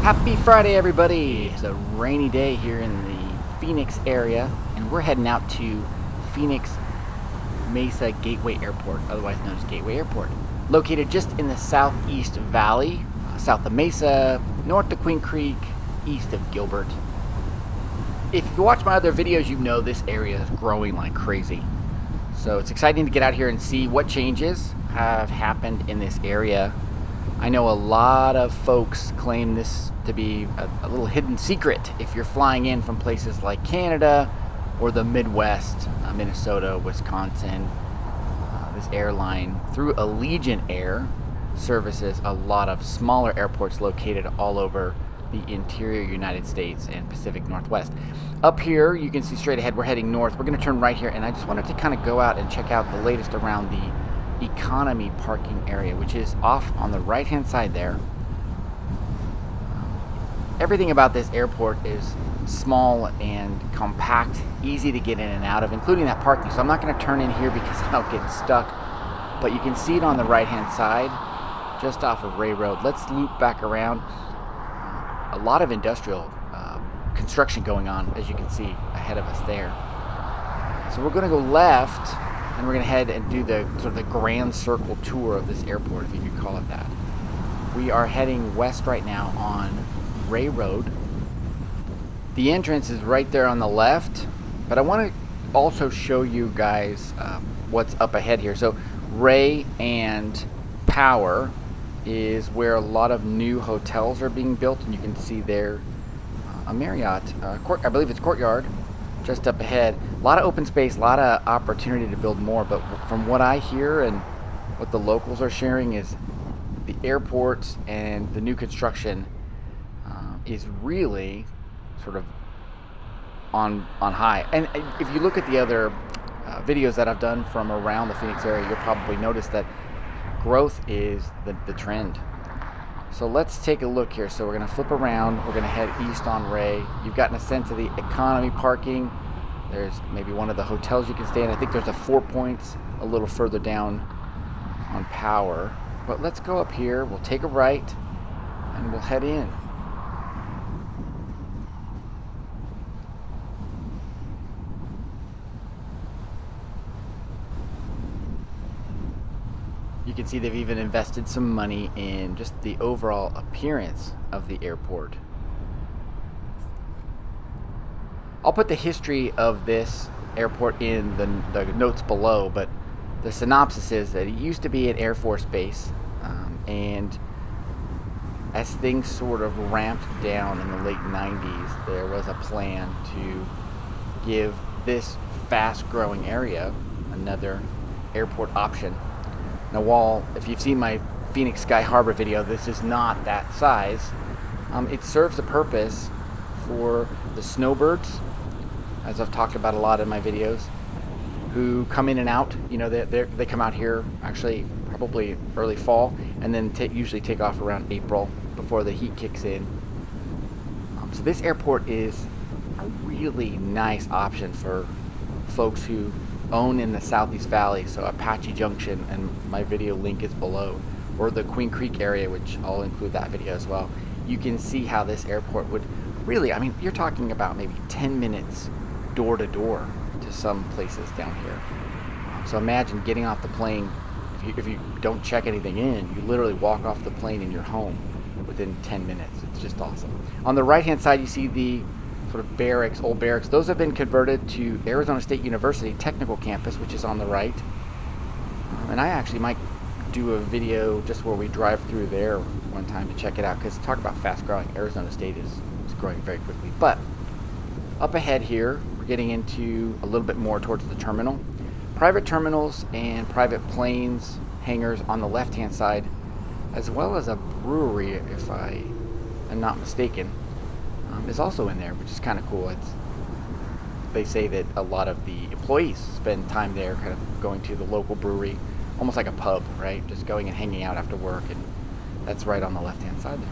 Happy Friday, everybody! It's a rainy day here in the Phoenix area, and we're heading out to Phoenix-Mesa Gateway Airport, otherwise known as Gateway Airport. Located just in the southeast valley, south of Mesa, north of Queen Creek, east of Gilbert. If you watch my other videos, you know this area is growing like crazy. So it's exciting to get out here and see what changes have happened in this area. I know a lot of folks claim this to be a little hidden secret if you're flying in from places like Canada or the Midwest, Minnesota, Wisconsin. This airline, through Allegiant Air, services a lot of smaller airports located all over the interior United States and Pacific Northwest. Up here, you can see straight ahead, we're heading north. We're going to turn right here, and I just wanted to kind of go out and check out the latest around the economy parking area, which is off on the right hand side there. Everything about this airport is small and compact, easy to get in and out of, including that parking. So I'm not going to turn in here because I'll get stuck, but you can see it on the right hand side just off of Ray Road. Let's loop back around. A lot of industrial construction going on, as you can see ahead of us there. So we're going to go left, and we're going to head and do the sort of the grand circle tour of this airport, if you could call it that. We are heading west right now on Ray Road. The entrance is right there on the left, but I want to also show you guys what's up ahead here. So Ray and Power is where a lot of new hotels are being built, and you can see there a Marriott, I believe it's Courtyard, just up ahead. A lot of open space, a lot of opportunity to build more, but from what I hear and what the locals are sharing is the airports and the new construction is really sort of on high. And if you look at the other videos that I've done from around the Phoenix area, you'll probably notice that growth is the trend. So let's take a look here. So we're going to flip around, we're going to head east on Ray. You've gotten a sense of the economy parking. There's maybe one of the hotels you can stay in. I think there's a 4 Points a little further down on Power. But let's go up here, we'll take a right, and we'll head in. You can see they've even invested some money in just the overall appearance of the airport. I'll put the history of this airport in the notes below, but the synopsis is that it used to be an Air Force base, and as things sort of ramped down in the late 90s, there was a plan to give this fast-growing area another airport option. Now, while if you've seen my Phoenix Sky Harbor video, this is not that size. It serves a purpose for the snowbirds, as I've talked about a lot in my videos, who come in and out. You know, they come out here actually probably early fall, and then usually take off around April before the heat kicks in. So this airport is a really nice option for folks who own in the Southeast Valley, so Apache Junction, and my video link is below, or the Queen Creek area, which I'll include that video as well. You can see how this airport would really, I mean, you're talking about maybe 10 minutes door to door to some places down here. So imagine getting off the plane. If you don't check anything in, you literally walk off the plane and you're home within 10 minutes. It's just awesome. On the right hand side, you see the sort of barracks, old barracks. Those have been converted to Arizona State University Technical Campus, which is on the right. And I actually might do a video just where we drive through there one time to check it out, because talk about fast growing. Arizona State is growing very quickly. But up ahead here, we're getting into a little bit more towards the terminal. Private terminals and private planes hangars on the left hand side, as well as a brewery, if I am not mistaken, is also in there, which is kind of cool. They say that a lot of the employees spend time there, kind of going to the local brewery, almost like a pub, right? Just going and hanging out after work, and that's right on the left-hand side there.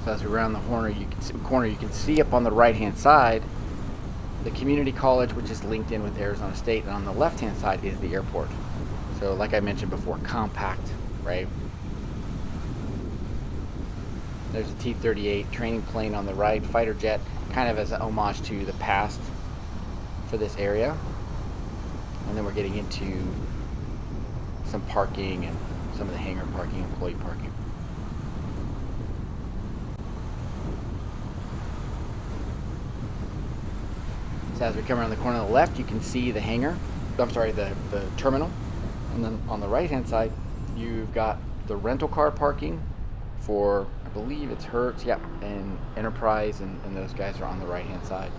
So as we round the corner, you can see up on the right-hand side the community college, which is linked in with Arizona State, and on the left-hand side is the airport. So like I mentioned before, compact, right? There's a T-38 training plane on the right, fighter jet, kind of as an homage to the past for this area. And then we're getting into some parking and some of the hangar parking, employee parking. So as we come around the corner on the left, you can see the hangar, I'm sorry, the terminal. And then on the right hand side, you've got the rental car parking for, I believe it's Hertz, yep, and Enterprise, and those guys are on the right hand side.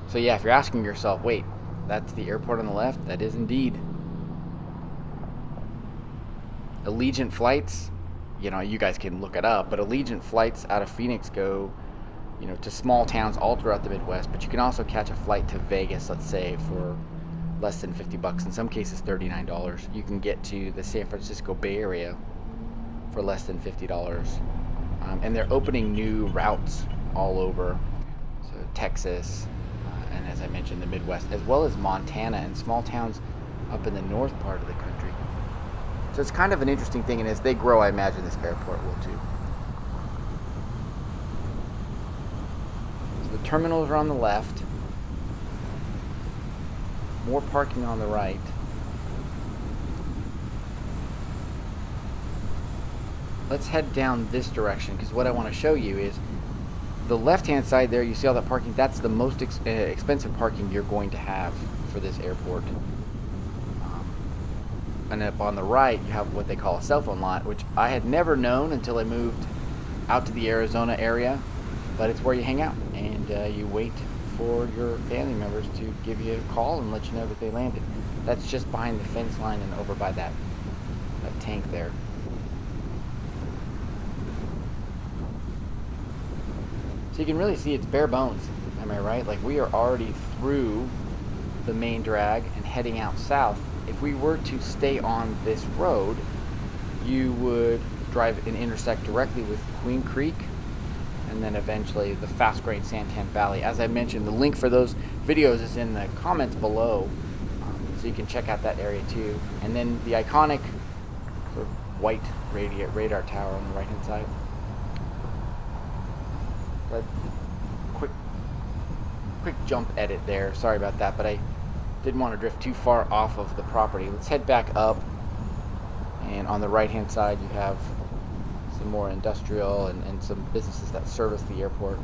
So yeah, if you're asking yourself, wait, that's the airport on the left? That is indeed. Allegiant flights, you know, you guys can look it up, but Allegiant flights out of Phoenix go, you know, to small towns all throughout the Midwest, but you can also catch a flight to Vegas, let's say, for less than 50 bucks, in some cases $39. You can get to the San Francisco Bay Area for less than $50. And they're opening new routes all over, so Texas, and as I mentioned, the Midwest, as well as Montana and small towns up in the north part of the country. So it's kind of an interesting thing, and as they grow, I imagine this airport will too. So the terminals are on the left, more parking on the right. Let's head down this direction, because what I want to show you is the left-hand side there. You see all that parking? That's the most expensive parking you're going to have for this airport. And up on the right, you have what they call a cell phone lot, which I had never known until I moved out to the Arizona area. But it's where you hang out, and you wait for your family members to give you a call and let you know that they landed. That's just behind the fence line and over by that tank there. So you can really see it's bare bones, am I right? Like, we are already through the main drag and heading out south. If we were to stay on this road, you would drive and intersect directly with Queen Creek, and then eventually the fast-growing Santan Valley. As I mentioned, the link for those videos is in the comments below, so you can check out that area too. And then the iconic sort of white radar tower on the right-hand side. But quick jump edit there. Sorry about that, but I didn't want to drift too far off of the property. Let's head back up, and on the right-hand side you have some more industrial and some businesses that service the airport.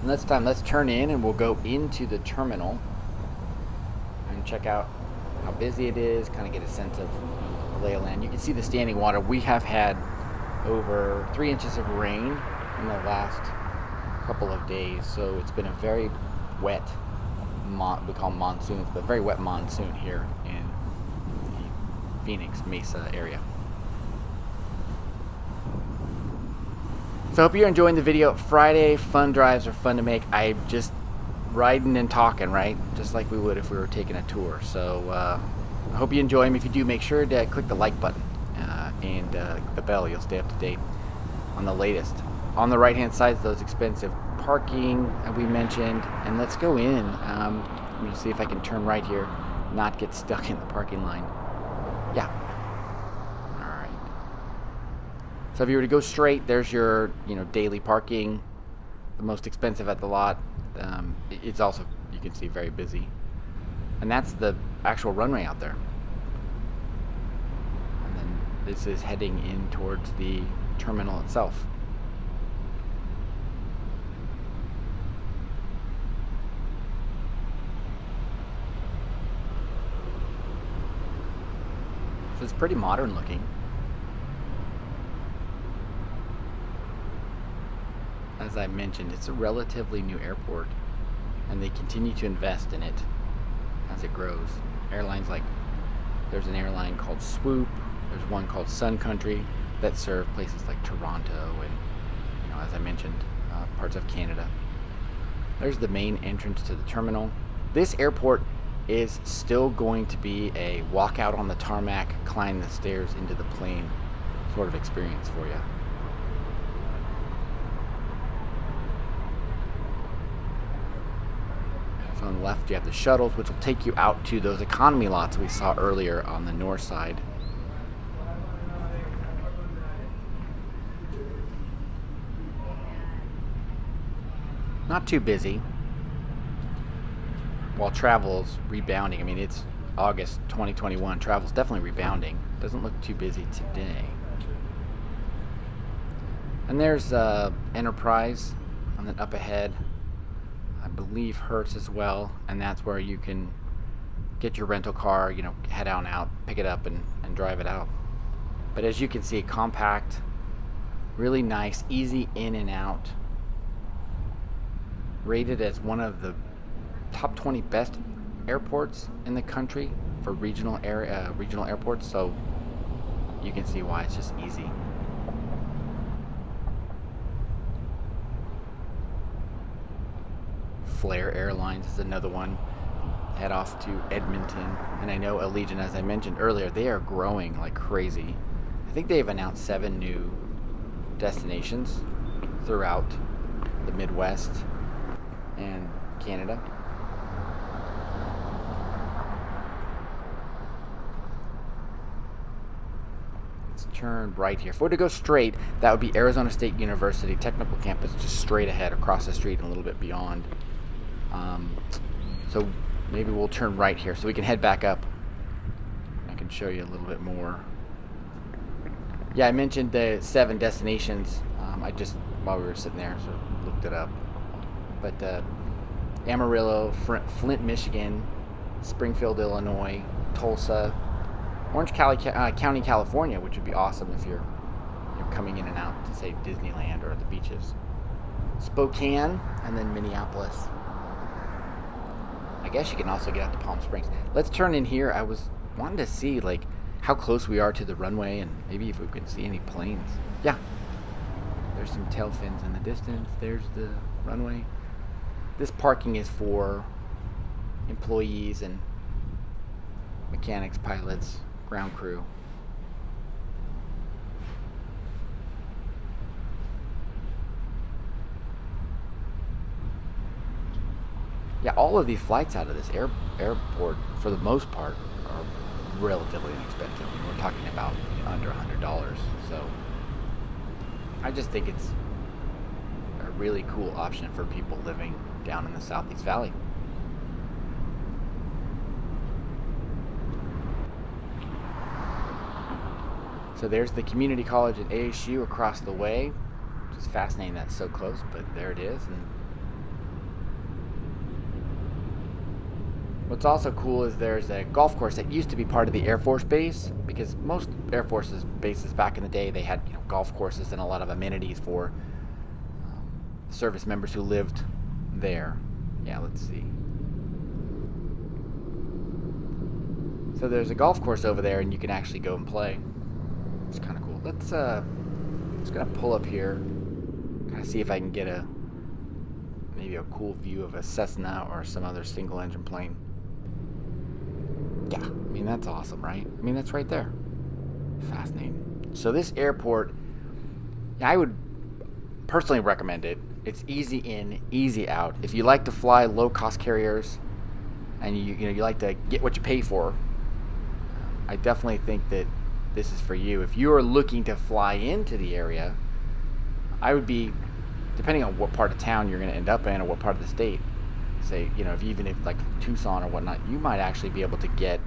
And this time, let's turn in and we'll go into the terminal and check out how busy it is, kind of get a sense of the lay of land. You can see the standing water. We have had over 3 inches of rain in the last couple of days, so it's been a very wet, we call them monsoons, but very wet monsoon here in the Phoenix-Mesa area. So I hope you're enjoying the video. Friday fun drives are fun to make. I'm just riding and talking, right? Just like we would if we were taking a tour. So I hope you enjoy them. If you do, make sure to click the like button and the bell. You'll stay up to date on the latest. On the right hand side is those expensive parking that we mentioned. And let's go in. I'm going to see if I can turn right here, not get stuck in the parking line. Yeah. So if you were to go straight, there's your, daily parking, the most expensive at the lot. It's also, you can see, very busy. And that's the actual runway out there. And then this is heading in towards the terminal itself. So it's pretty modern looking. As I mentioned, it's a relatively new airport, and they continue to invest in it as it grows. Airlines there's an airline called Swoop, there's one called Sun Country that serve places like Toronto and, as I mentioned, parts of Canada. There's the main entrance to the terminal. This airport is still going to be a walk out on the tarmac, climb the stairs into the plane sort of experience for you. On the left you have the shuttles, which will take you out to those economy lots we saw earlier on the north side. not too busy. While travel's rebounding. I mean, it's August 2021. Travel's definitely rebounding. Doesn't look too busy today. And there's Enterprise, and then up ahead, I believe Hertz as well, and that's where you can get your rental car, you know, head on out, pick it up, and drive it out. But as you can see, compact, really nice, easy in and out. Rated as one of the top 20 best airports in the country for regional airports, so you can see why it's just easy. Flair Airlines is another one. Head off to Edmonton, and I know Allegiant, as I mentioned earlier, they are growing like crazy. I think they've announced 7 new destinations throughout the Midwest and Canada. Let's turn right here. If we were to go straight, that would be Arizona State University Technical Campus, just straight ahead across the street and a little bit beyond. So maybe we'll turn right here so we can head back up. I can show you a little bit more. Yeah, I mentioned the 7 destinations. I just, while we were sitting there, sort of looked it up. But Amarillo, Flint, Michigan, Springfield, Illinois, Tulsa, Orange County, California, which would be awesome if you're coming in and out to, say, Disneyland or the beaches. Spokane, and then Minneapolis. I guess you can also get out to Palm Springs. Let's turn in here. I was wanting to see like how close we are to the runway and maybe if we can see any planes. Yeah, there's some tail fins in the distance. There's the runway. This parking is for employees and mechanics, pilots, ground crew. Yeah, all of these flights out of this airport, for the most part, are relatively inexpensive. I mean, we're talking about under $100. So I just think it's a really cool option for people living down in the Southeast Valley. So there's the community college at ASU across the way, which is fascinating that's so close, but there it is. And what's also cool is there's a golf course that used to be part of the Air Force Base, because most Air Force bases back in the day, they had golf courses and a lot of amenities for service members who lived there. Yeah, let's see. So there's a golf course over there, and you can actually go and play. It's kind of cool. Let's just gonna pull up here, kind of see if I can get maybe a cool view of a Cessna or some other single-engine plane. Yeah, I mean, that's awesome, right? I mean, that's right there. Fascinating. So this airport, I would personally recommend it. It's easy in, easy out. If you like to fly low-cost carriers and you like to get what you pay for, I definitely think that this is for you. If you're looking to fly into the area, I would be, depending on what part of town you're going to end up in or what part of the state, say, even if like Tucson or whatnot, you might actually be able to get,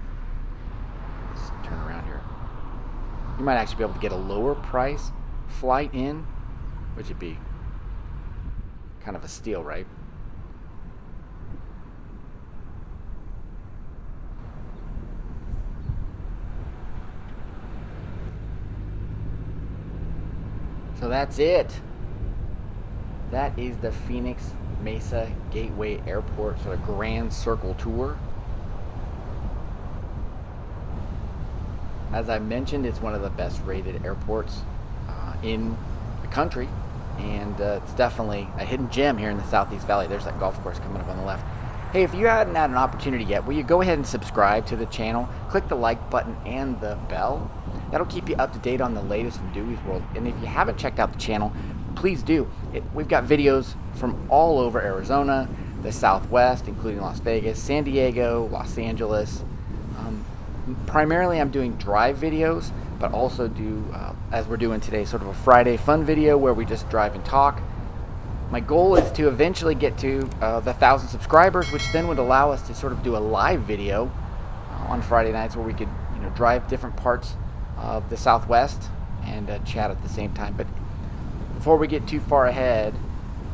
let's turn around here, you might actually be able to get a lower price flight in, which would be kind of a steal, right? So that's it. That is the Phoenix-Mesa Gateway Airport sort of grand circle tour. As I mentioned, it's one of the best rated airports in the country, and it's definitely a hidden gem here in the Southeast Valley. There's that golf course coming up on the left. Hey, if you hadn't had an opportunity yet, will you go ahead and subscribe to the channel? Click the like button and the bell. That'll keep you up to date on the latest from Dewey's World. And if you haven't checked out the channel, please do. We've got videos from all over Arizona, the Southwest, including Las Vegas, San Diego, Los Angeles. Primarily I'm doing drive videos, but also do, as we're doing today, sort of a Friday fun video where we just drive and talk. My goal is to eventually get to the 1,000 subscribers, which then would allow us to sort of do a live video on Friday nights where we could, drive different parts of the Southwest and chat at the same time. But before we get too far ahead,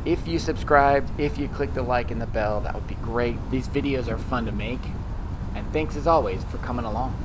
if you subscribed, if you click the like and the bell, that would be great. These videos are fun to make, and thanks as always for coming along.